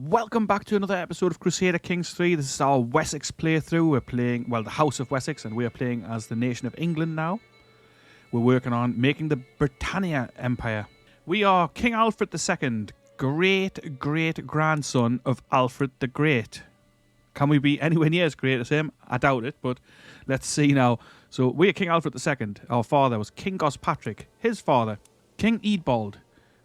Welcome back to another episode of Crusader Kings 3. This is our Wessex playthrough. We're playing, well, the House of Wessex, and we're playing as the nation of England now. We're working on making the Britannia Empire. We are King Alfred II, great-great-grandson of Alfred the Great. Can we be anywhere near as great as him? I doubt it, but let's see now. So we are King Alfred II. Our father was King Gospatrick. His father, King Eadbald.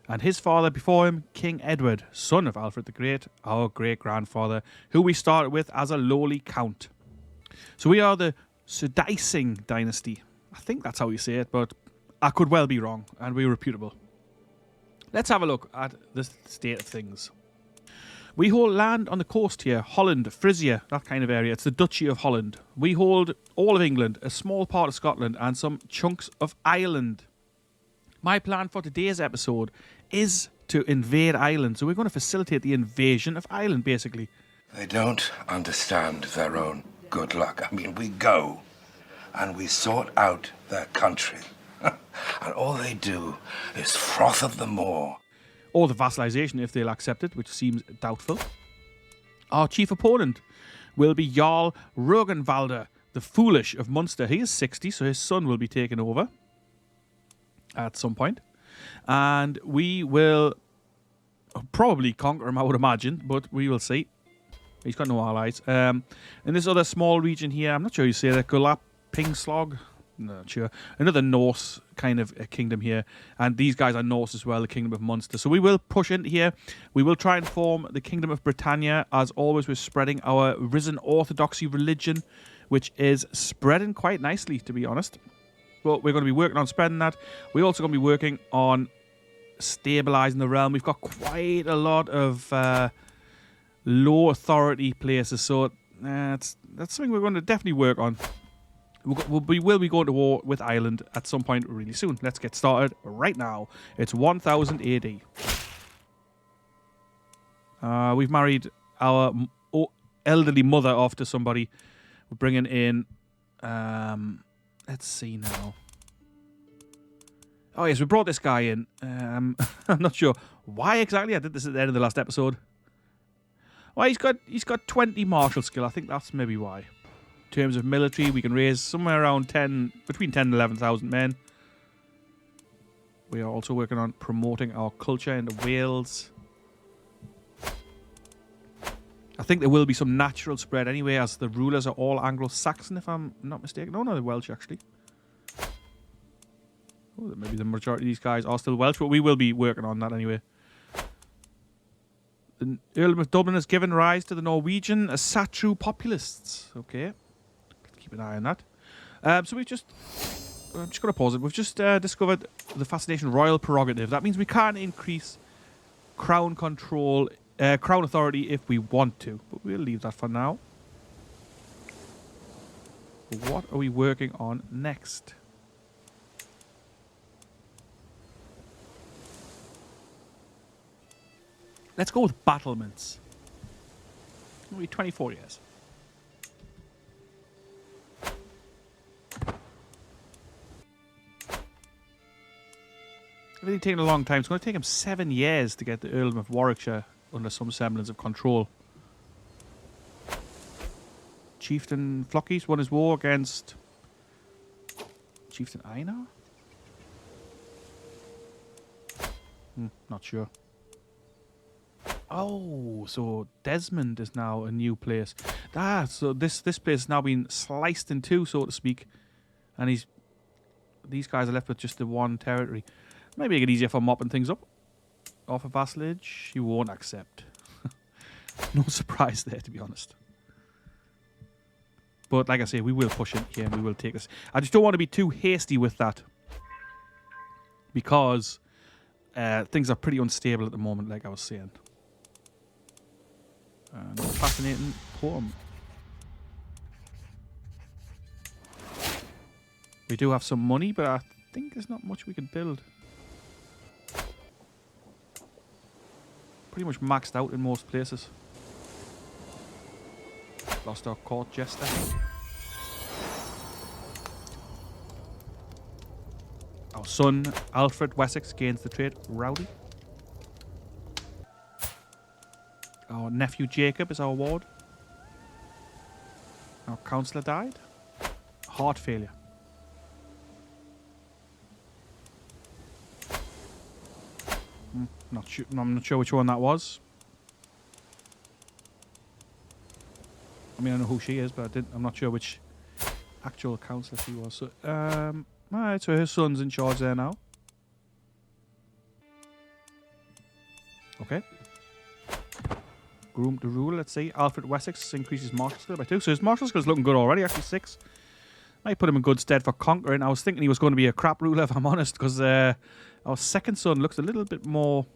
And his father before him, King Edward, son of Alfred the Great, our great-grandfather, who we started with as a lowly count. So we are the Sudicing dynasty. I think that's how you say it, but I could well be wrong, and we're reputable. Let's have a look at the state of things. We hold land on the coast here, Holland, Frisia, that kind of area. It's the Duchy of Holland. We hold all of England, a small part of Scotland, and some chunks of Ireland. My plan for today's episode is to invade Ireland. So we're going to facilitate the invasion of Ireland, basically. They don't understand their own good luck. I mean, we go and we sort out their country. And all they do is froth at the more. Or the vassalization, if they'll accept it, which seems doubtful. Our chief opponent will be Jarl Rogenvalder, the Foolish of Munster. He is 60, so his son will be taking over at some point, and we will probably conquer him, I would imagine, but we will see. He's got no allies. In this other small region here, I'm not sure you say that, Gulapingslog, not sure, another Norse kind of kingdom here, and these guys are Norse as well, the Kingdom of Munster. So we will push into here. We will try and form the Kingdom of Britannia. As always, we're spreading our risen orthodoxy religion, which is spreading quite nicely, to be honest. But we're going to be working on spreading that. We're also going to be working on stabilising the realm. We've got quite a lot of low authority places, so that's something we're going to definitely work on. We will be going to war with Ireland at some point really soon. Let's get started right now. It's 1000 AD. We've married our elderly mother off to somebody. We're bringing in... let's see now. Oh yes, we brought this guy in. I'm not sure why exactly. I did this at the end of the last episode. Well, he's got 20 martial skill. I think that's maybe why. In terms of military, we can raise somewhere around between 10 and 11,000 men. We are also working on promoting our culture into Wales. I think there will be some natural spread anyway, as the rulers are all Anglo-Saxon, if I'm not mistaken. No, they're Welsh, actually. Oh, maybe the majority of these guys are still Welsh, but we will be working on that anyway. The Earldom of Dublin has given rise to the Norwegian Satru populists. Okay. Keep an eye on that. So I'm just going to pause it. We've just discovered the fascination royal prerogative. That means we can increase crown control, crown authority if we want to, but we'll leave that for now. What are we working on next? Let's go with battlements. It'll be 24 years. Everything taking a long time. It's going to take him 7 years to get the Earldom of Warwickshire under some semblance of control. Chieftain Flockies won his war against Chieftain Einar? Not sure. Oh, so Desmond is now a new place. So this place has now been sliced in two, so to speak. And these guys are left with just the one territory. Might make it easier for mopping things up. Offer vassalage, he won't accept. No surprise there, to be honest. But like I say, we will push in here and we will take this. I just don't want to be too hasty with that, because things are pretty unstable at the moment, like I was saying. Fascinating poem. We do have some money, but I think there's not much we can build. Pretty much maxed out in most places. Lost our court jester. Our son, Alfred Wessex, gains the trait Rowdy. Our nephew Jacob is our ward. Our councillor died. Heart failure. Not sure. I'm not sure which one that was. I mean, I know who she is, but I'm not sure which actual councillor she was. So, alright, so her son's in charge there now. Okay. Groom to rule, let's see. Alfred Wessex increases martial skill by 2. So his martial skill is looking good already, actually 6. Might put him in good stead for conquering. I was thinking he was going to be a crap ruler, if I'm honest, because our second son looks a little bit more...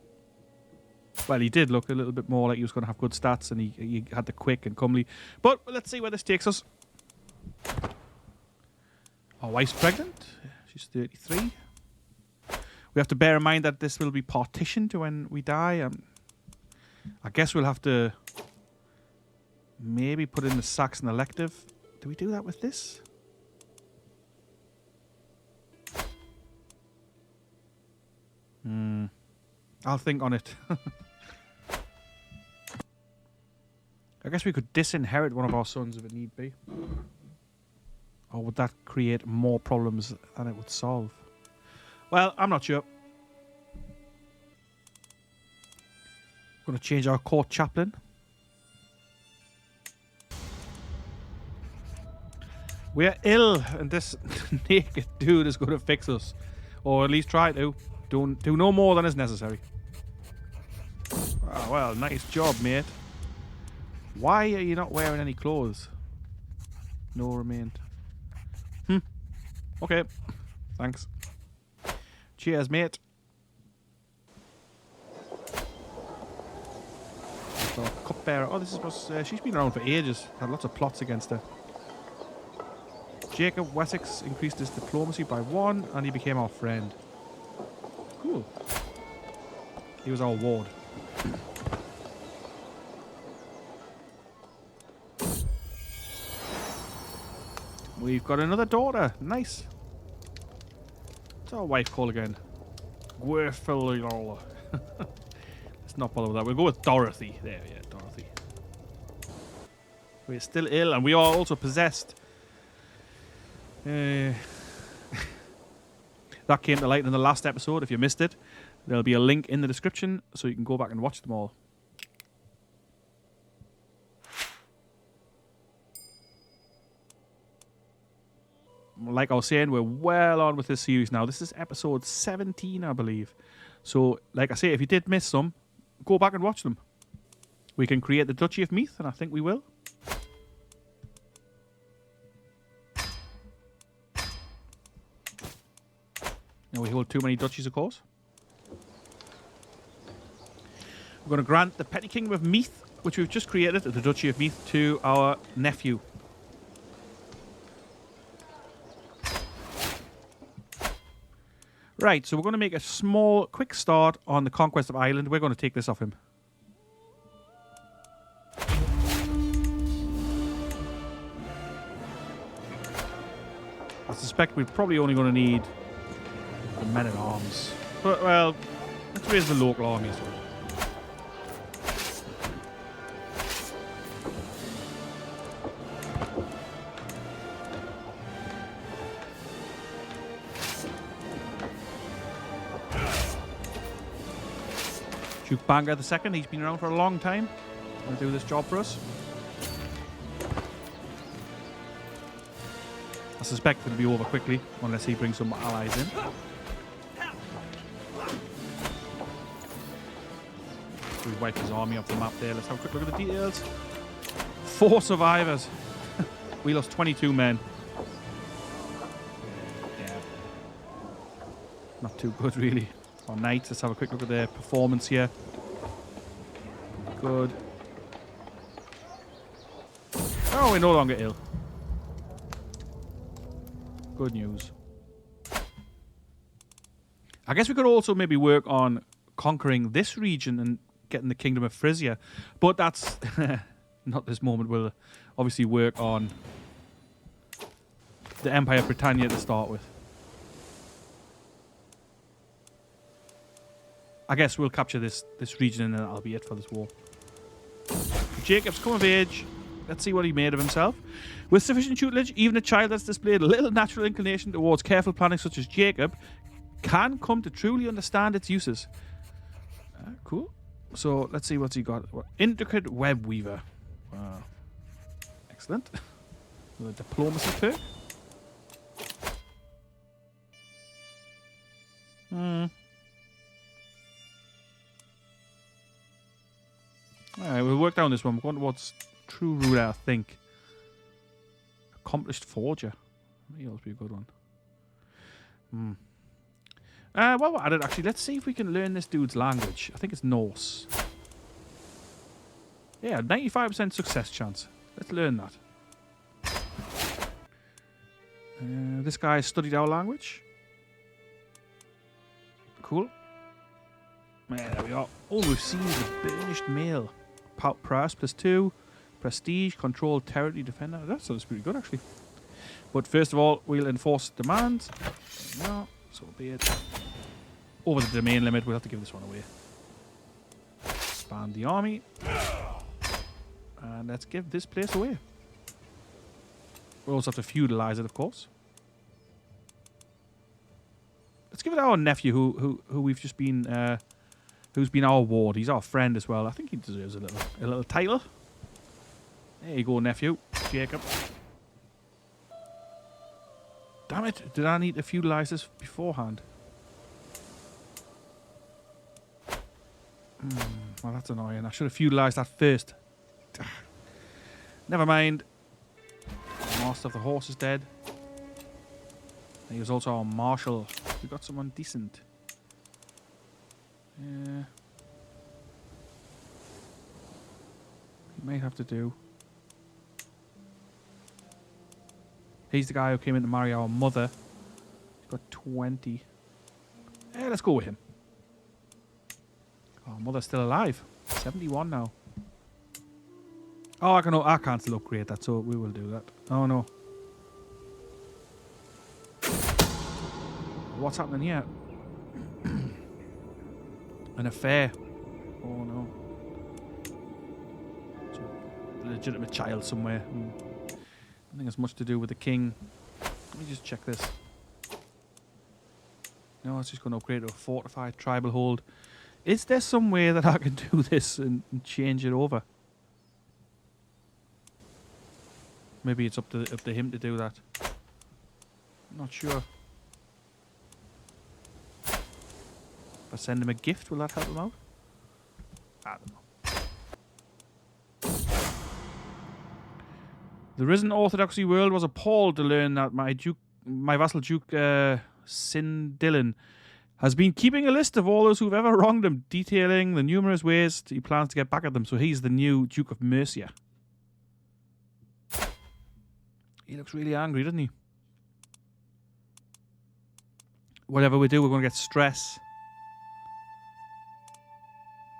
Well, he did look a little bit more like he was going to have good stats, and he had the quick and comely. But let's see where this takes us. Our wife's pregnant. She's 33. We have to bear in mind that this will be partitioned to when we die. I guess we'll have to maybe put in the Saxon elective. Do we do that with this? I'll think on it. I guess we could disinherit one of our sons if it need be. Or would that create more problems than it would solve? Well, I'm not sure. Going to change our court chaplain. We're ill, and this naked dude is going to fix us. Or at least try to. Don't do no more than is necessary. Oh, well, nice job, mate. Why are you not wearing any clothes? No remained. Okay. Thanks. Cheers, mate. So, cupbearer. Oh, this is supposed. She's been around for ages. Had lots of plots against her. Jacob Wessex increased his diplomacy by 1, and he became our friend. Cool. He was our ward. We've got another daughter. Nice. What's our wife called again? Gwerfil. Let's not bother with that. We'll go with Dorothy. There, yeah, Dorothy. We're still ill, and we are also possessed. That came to light in the last episode. If you missed it, there'll be a link in the description so you can go back and watch them all. Like I was saying, we're well on with this series now. This is episode 17, I believe. So, like I say, if you did miss some, go back and watch them. We can create the Duchy of Meath, and I think we will. Now we hold too many duchies, of course. We're going to grant the Petty Kingdom of Meath, which we've just created, the Duchy of Meath, to our nephew. Right, so we're going to make a small, quick start on the Conquest of Ireland. We're going to take this off him. I suspect we're probably only going to need the men-at-arms. But, well, let's raise the local army as well. Duke Banga II, he's been around for a long time. Going to do this job for us. I suspect it'll be over quickly, unless he brings some allies in. We wiped his army off the map there. Let's have a quick look at the details. 4 survivors. We lost 22 men. Yeah. Not too good, really. Our knights, let's have a quick look at their performance here. Good. Oh, we're no longer ill. Good news. I guess we could also maybe work on conquering this region and getting the Kingdom of Frisia. But that's not this moment. We'll obviously work on the Empire of Britannia to start with. I guess we'll capture this region and then that'll be it for this war. Jacob's come of age. Let's see what he made of himself. With sufficient tutelage, even a child that's displayed a little natural inclination towards careful planning, such as Jacob, can come to truly understand its uses. Cool. So let's see what's he got. Intricate web weaver. Wow. Excellent. The diplomacy perk. Alright, we'll work down this one. We're going towards true ruler, I think. Accomplished forger. Maybe that'll be a good one. While we're at it, actually, let's see if we can learn this dude's language. I think it's Norse. Yeah, 95% success chance. Let's learn that. This guy studied our language. Cool. Yeah, there we are. Oh, we've seen the burnished mail. Prowess +2. Prestige. Control territory defender. That sounds pretty good, actually. But first of all, we'll enforce demands. No, so be it. Over the domain limit, we'll have to give this one away. Expand the army. And let's give this place away. We'll also have to feudalize it, of course. Let's give it our nephew, who we've just been, who's been our ward. He's our friend as well. I think he deserves a little title. There you go, nephew, Jacob. Damn it! Did I need to feudalize this beforehand? Well, that's annoying. I should have feudalized that first. Never mind. Master of the Horse is dead. He was also our marshal. We got someone decent. Yeah. He may have to do. He's the guy who came in to marry our mother. He's got 20. Yeah, let's go with him. Our mother's still alive. 71 now. Oh, I can't still upgrade that, so we will do that. Oh no. What's happening here? An affair. Oh no. It's a legitimate child somewhere. I think it's much to do with the king. Let me just check this. No, it's just going to upgrade to a fortified tribal hold. Is there some way that I can do this and change it over? Maybe it's up to him to do that. I'm not sure. If I send him a gift, will that help him out? I don't know. The risen orthodoxy world was appalled to learn that my vassal Duke Sindilin has been keeping a list of all those who've ever wronged him, detailing the numerous ways he plans to get back at them. So he's the new Duke of Mercia. He looks really angry, doesn't he? Whatever we do, we're going to get stress.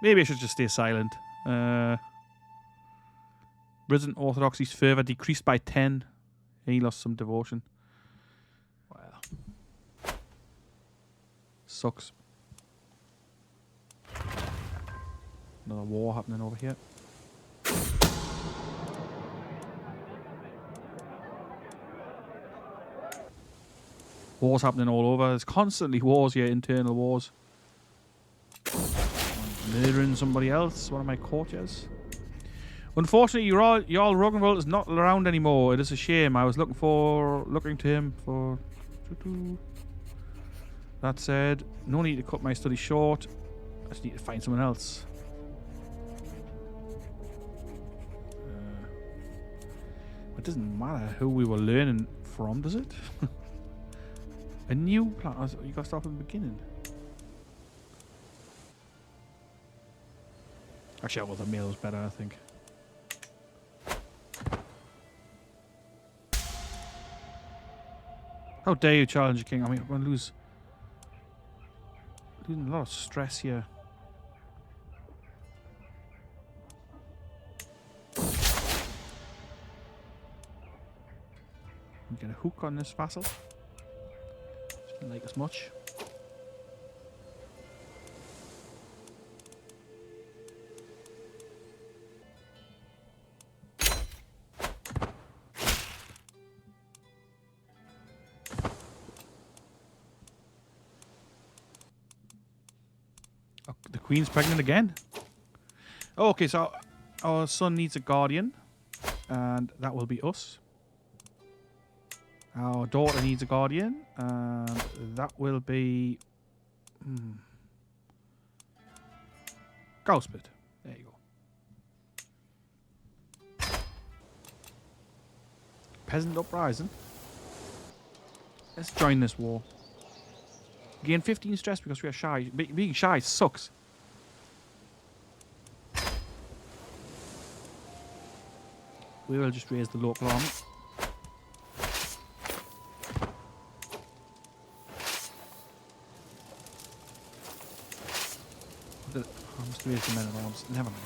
Maybe I should just stay silent. Risen orthodoxy's further decreased by 10. He lost some devotion. Well. Sucks. Another war happening over here. Wars happening all over. There's constantly wars here, internal wars. Murdering somebody else, one of my courtiers. Unfortunately, Jarl Rognvald is not around anymore. It is a shame. I was looking to him for. That said, no need to cut my study short. I just need to find someone else. It doesn't matter who we were learning from, does it? A new plan. You got to start from the beginning. Actually, well, the mail is better, I think. How dare you challenge a king? I mean, I'm going to losing a lot of stress here. Get a hook on this vassal. Didn't like as much. Oh, the Queen's pregnant again. Oh, okay, so our son needs a guardian, and that will be us. Our daughter needs a guardian, and that will be... Gospatrick. There you go. Peasant uprising. Let's join this war. Gain 15 stress because we are shy. Being shy sucks. We will just raise the local army. I must raise the men at arms. Never mind.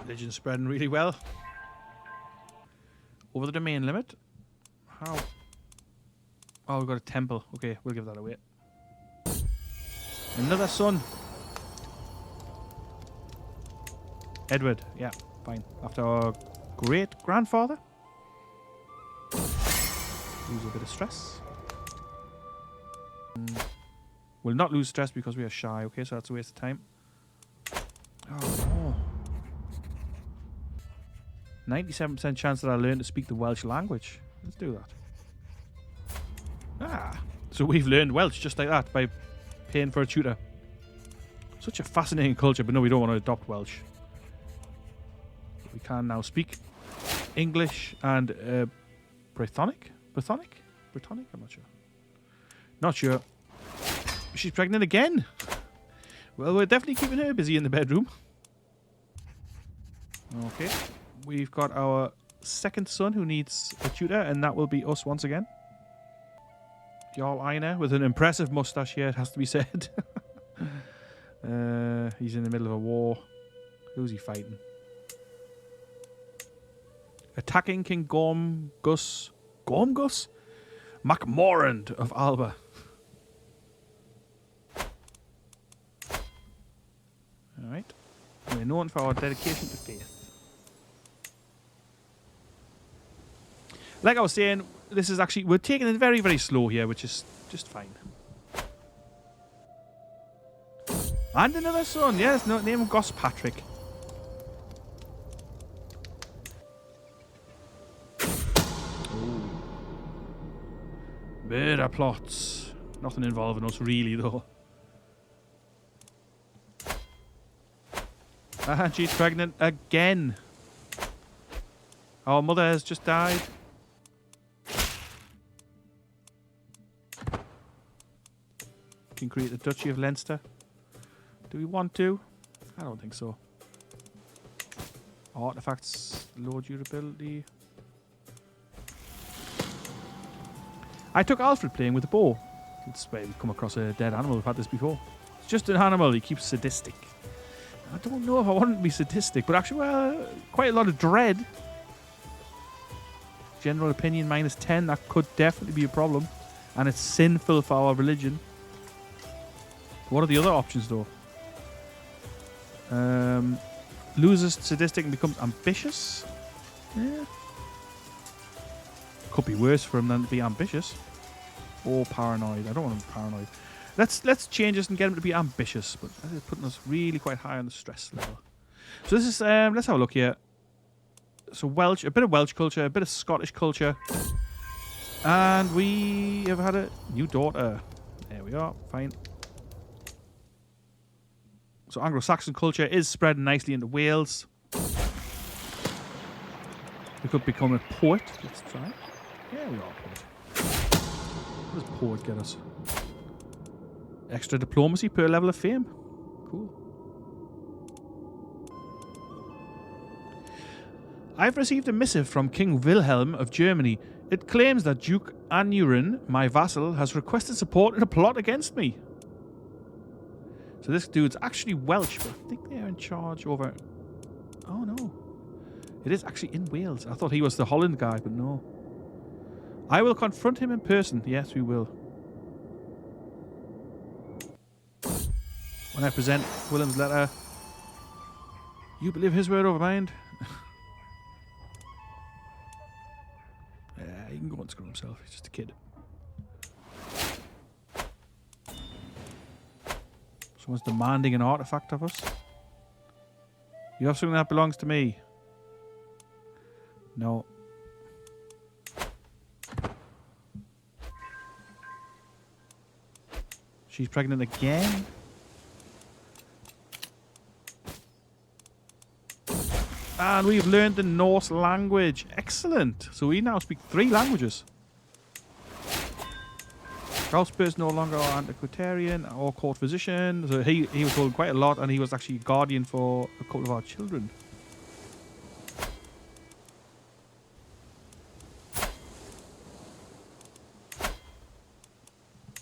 Religion's spreading really well. Over the domain limit. How? Oh, we've got a temple. Okay, we'll give that away. Another son. Edward. Yeah, fine. After our great-grandfather. Lose a bit of stress. We'll not lose stress because we are shy. Okay, so that's a waste of time. Oh, no. 97% chance that I learn to speak the Welsh language. Let's do that. Ah. So we've learned Welsh just like that by paying for a tutor. Such a fascinating culture, but no, we don't want to adopt Welsh. We can now speak English and Brythonic? Brythonic? Brythonic? I'm not sure. Not sure. She's pregnant again. Well, we're definitely keeping her busy in the bedroom. Okay. We've got our second son who needs a tutor, and that will be us once again. Jarl Einar with an impressive mustache here, it has to be said. He's in the middle of a war. Who's he fighting? Attacking King Gormgus Macmorand of Alba. Alright. We're known for our dedication to faith. Like I was saying, this is actually... We're taking it very, very slow here, which is just fine. And another son. Yes, no, name him Gospatrick. Murder plots. Nothing involving us, really, though. And she's pregnant again. Our mother has just died. Can create the Duchy of Leinster. Do we want to? I don't think so. Artifacts, low durability. I took Alfred playing with a bow. It's where we come across a dead animal. We've had this before. It's just an animal. He keeps sadistic. I don't know if I want him to be sadistic, but actually, well, quite a lot of dread. General opinion -10. That could definitely be a problem, and it's sinful for our religion. What are the other options, though? Loses sadistic and becomes ambitious? Yeah. Could be worse for him than to be ambitious. Or paranoid. I don't want him paranoid. Let's change this and get him to be ambitious. But that is putting us really quite high on the stress level. So this is... let's have a look here. So Welsh. A bit of Welsh culture. A bit of Scottish culture. And we have had a new daughter. There we are. Fine. So Anglo-Saxon culture is spreading nicely into Wales. We could become a poet. Let's try. Yeah, we are a poet. What does poet get us? Extra diplomacy per level of fame. Cool. I've received a missive from King Wilhelm of Germany. It claims that Duke Anurin, my vassal, has requested support in a plot against me. So this dude's actually Welsh, but I think they're in charge over... Oh, no. It is actually in Wales. I thought he was the Holland guy, but no. I will confront him in person. Yes, we will. When I present William's letter, you believe his word over mine? Yeah, he can go and screw himself. He's just a kid. Someone's demanding an artifact of us. You have something that belongs to me. No. She's pregnant again? And we've learned the Norse language. Excellent. So we now speak 3 languages. Gospatrick no longer antiquarian or court physician. So he was told quite a lot, and he was actually guardian for a couple of our children.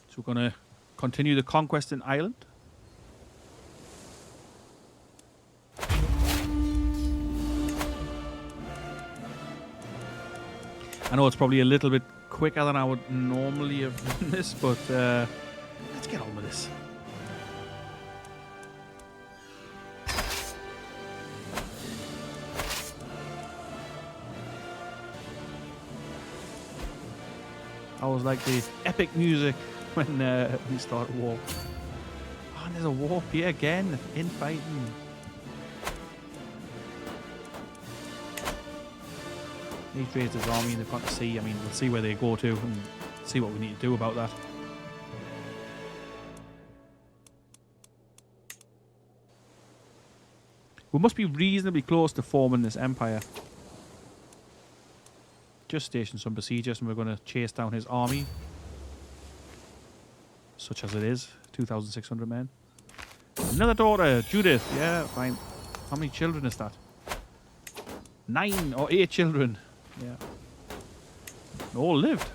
So we're going to continue the conquest in Ireland. I know it's probably a little bit quicker than I would normally have done this, but let's get on with this. I was like the epic music when we started war. Oh, and there's a warp here again, infighting. He's raised his army and they've got to see. I mean, we'll see where they go to and see what we need to do about that. We must be reasonably close to forming this empire. Just station some besiegers and we're going to chase down his army. Such as it is. 2,600 men. Another daughter, Judith. Yeah, fine. How many children is that? 9 or 8 children. Yeah. They all lived.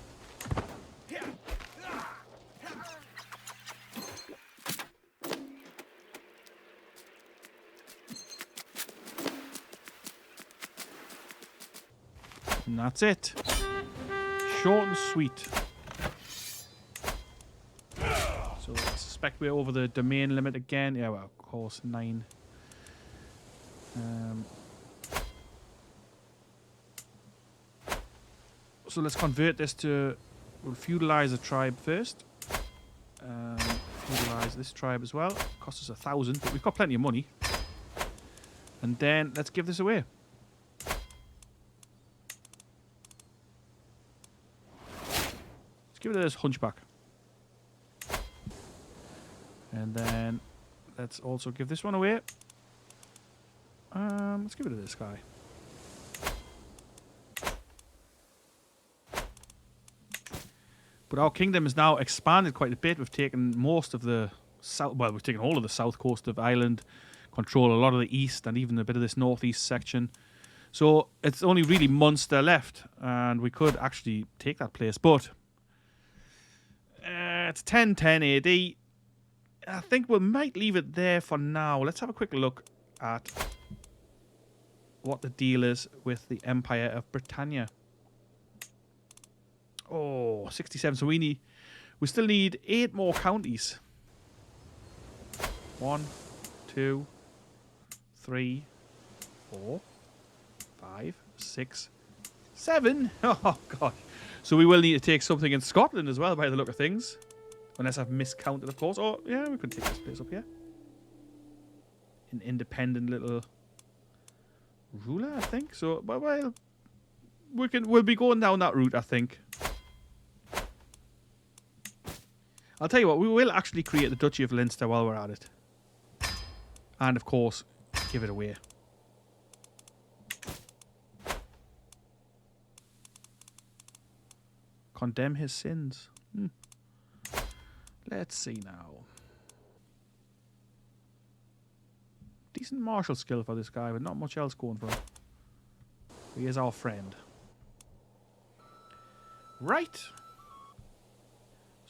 And that's it. Short and sweet. So I suspect we're over the domain limit again. Yeah, well, of course, 9. So let's convert this to... We'll feudalize a tribe first. Feudalize this tribe as well. Cost us 1,000, but we've got plenty of money. And then let's give this away. Let's give it to this hunchback. And then let's also give this one away. Let's give it to this guy. But our kingdom has now expanded quite a bit. We've taken most of the south. Well, we've taken all of the south coast of Ireland, control a lot of the east, and even a bit of this northeast section. So it's only really Munster left, and we could actually take that place. But it's 1010 AD. I think we might leave it there for now. Let's have a quick look at what the deal is with the Empire of Britannia. Oh, 67. So we still need 8 more counties. 1, 2, 3, 4, 5, 6, 7. Oh, God. So we will need to take something in Scotland as well, by the look of things. Unless I've miscounted, of course. Oh, yeah, we could take this place up here. An independent little ruler, I think. So, well, we'll be going down that route, I think. I'll tell you what, we will actually create the Duchy of Leinster while we're at it. And, of course, give it away. Condemn his sins. Let's see now. Decent martial skill for this guy, but not much else going for him. He is our friend. Right.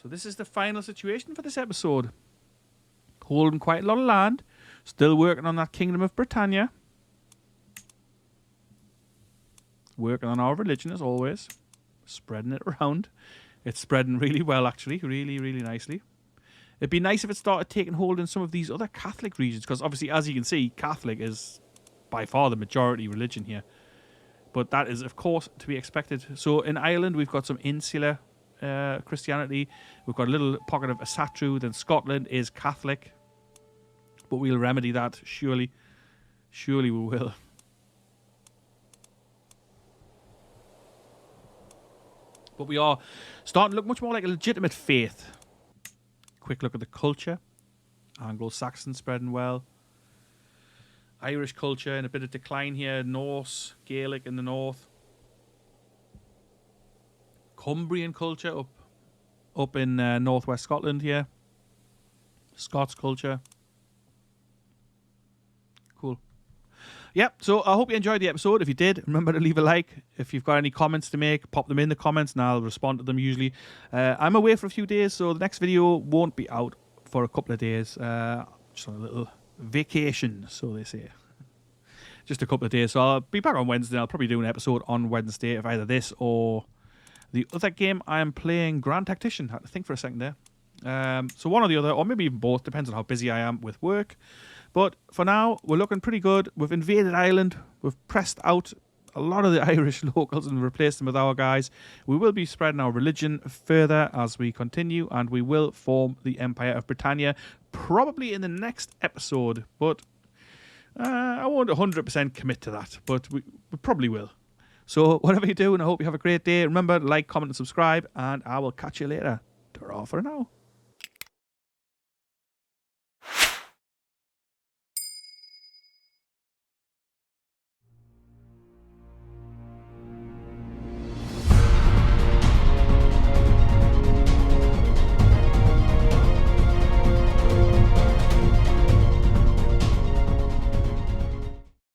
So this is the final situation for this episode. Holding quite a lot of land. Still working on that Kingdom of Britannia. Working on our religion as always. Spreading it around. It's spreading really well actually. Really, really nicely. It'd be nice if it started taking hold in some of these other Catholic regions, because obviously, as you can see, Catholic is by far the majority religion here. But that is, of course, to be expected. So in Ireland, we've got some insular Christianity. We've got a little pocket of Asatru. Then Scotland is Catholic. But we'll remedy that, surely. Surely we will. But we are starting to look much more like a legitimate faith. Quick look at the culture. Anglo-Saxon spreading well. Irish culture in a bit of decline here. Norse, Gaelic in the north. Cumbrian culture up in northwest Scotland here. Scots culture. Cool. Yep, so I hope you enjoyed the episode. If you did, remember to leave a like. If you've got any comments to make, pop them in the comments and I'll respond to them usually. I'm away for a few days, so the next video won't be out for a couple of days. Just on a little vacation, so they say. Just a couple of days. So I'll be back on Wednesday. I'll probably do an episode on Wednesday of either this or the other game I am playing, Grand Tactician. I had to think for a second there. So one or the other, or maybe even both, depends on how busy I am with work. But for now, we're looking pretty good. We've invaded Ireland. We've pressed out a lot of the Irish locals and replaced them with our guys. We will be spreading our religion further as we continue, and we will form the Empire of Britannia probably in the next episode. But I won't 100% commit to that, but we probably will. So whatever you do, and I hope you have a great day. Remember to like, comment, and subscribe, and I will catch you later. Ta-ra for now.